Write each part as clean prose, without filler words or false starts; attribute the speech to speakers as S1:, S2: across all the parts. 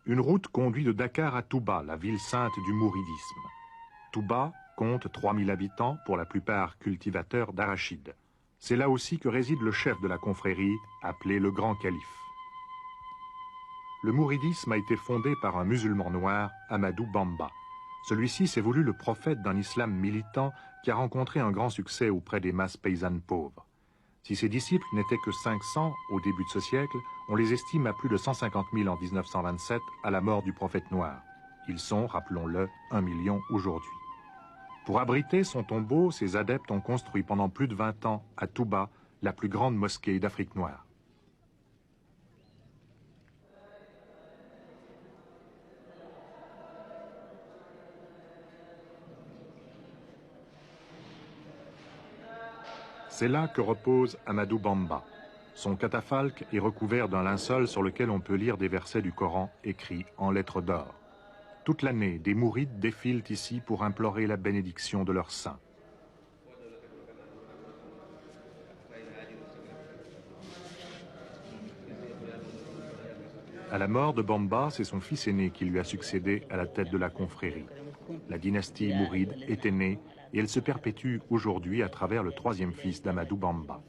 S1: Une route conduit de Dakar à Touba, la ville sainte du mouridisme. Touba compte 3000 habitants, pour la plupart cultivateurs d'arachides. C'est là aussi que réside le chef de la confrérie, appelé le Grand Calife. Le mouridisme a été fondé par un musulman noir, Ahmadou Bamba. Celui-ci s'est voulu le prophète d'un islam militant qui a rencontré un grand succès auprès des masses paysannes pauvres. Si ses disciples n'étaient que 500 au début de ce siècle, on les estime à plus de 150 000 en 1927 à la mort du prophète noir. Ils sont, rappelons-le, 1 million aujourd'hui. Pour abriter son tombeau, ses adeptes ont construit pendant plus de 20 ans à Touba la plus grande mosquée d'Afrique noire. C'est là que repose Ahmadou Bamba. Son catafalque est recouvert d'un linceul sur lequel on peut lire des versets du Coran écrits en lettres d'or. Toute l'année, des mourides défilent ici pour implorer la bénédiction de leur saint. À la mort de Bamba, c'est son fils aîné qui lui a succédé à la tête de la confrérie. La dynastie mouride était née et elle se perpétue aujourd'hui à travers le troisième fils d'Ahmadou Bamba.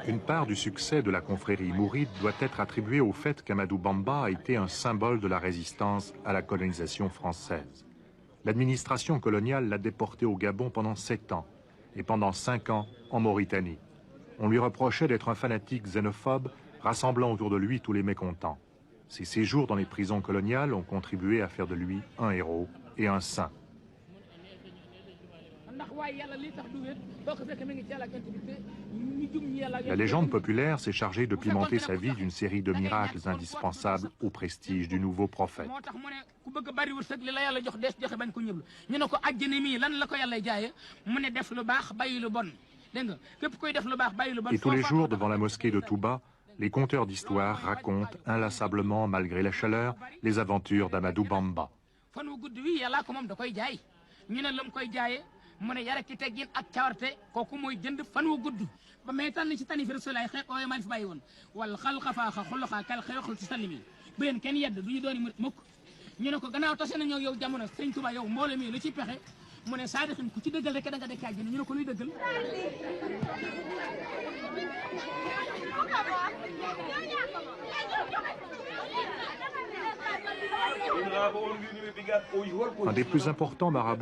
S1: Une part du succès de la confrérie mouride doit être attribuée au fait qu'Ahmadou Bamba a été un symbole de la résistance à la colonisation française. L'administration coloniale l'a déporté au Gabon pendant 7 ans et pendant 5 ans en Mauritanie. On lui reprochait d'être un fanatique xénophobe, rassemblant autour de lui tous les mécontents. Ses séjours dans les prisons coloniales ont contribué à faire de lui un héros et un saint. La légende populaire s'est chargée de pimenter sa vie d'une série de miracles indispensables au prestige du nouveau prophète. Et tous les jours, devant la mosquée de Touba, les conteurs d'histoire racontent inlassablement, malgré la chaleur, les aventures d'Ahmadou Bamba. mu ne yar ki teggin ak cawarte kooku mooy jënd fan wu gudd ba may tànn ci tani fi rasulaay xeet ooye maa fi bàyyi woon wala xalqa faaxa xulluxaa kal xeexul ci sallimi bu leen kenn yedd du ñu dooni murit mukk ñu ne ko gannaaw tase nañoo yow jamono sëñ Tuubaa yow mbooloo mi lu ci pexe mu ne saadixin ku ci dëggal rek da nga dekk àjjana ñu ne ko luy dëggal Un des plus importants marabouts